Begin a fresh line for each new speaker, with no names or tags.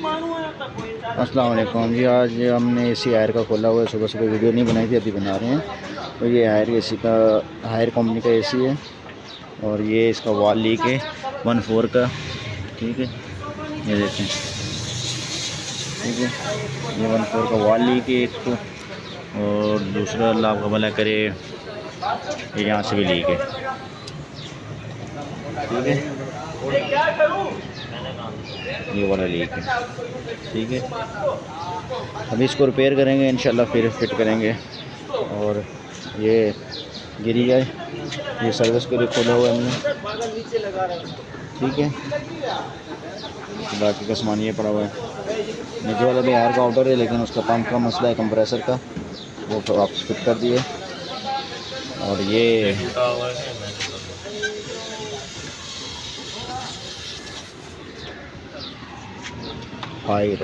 अस्सलाम वालेकुम जी। आज हमने एसी हायर का खोला हुआ है। सुबह सुबह वीडियो नहीं बनाई थी, अभी बना रहे हैं। तो ये हायर एसी का, हायर कंपनी का एसी है और ये इसका वॉल लीक है 1/4 का। ठीक है, ये देखें। ठीक है, ये 1/4 का वॉल लीक है एक तो, और दूसरा अल्लाह आपका भला करे ये यहाँ से भी लीक है। ठीक है, ये वाला लीक है। ठीक है, अभी इसको रिपेयर करेंगे इंशाल्लाह, फिर फिट करेंगे। और ये गिरी है, ये सर्विस के लिए खोला हुआ है हमने। ठीक है, बाकी का सामान ये पड़ा हुआ है। नीचे वाला भी एयर का ऑर्डर है, लेकिन उसका पंप का मसला है, कंप्रेसर का, वो वापस फिट कर दिए। और ये फायर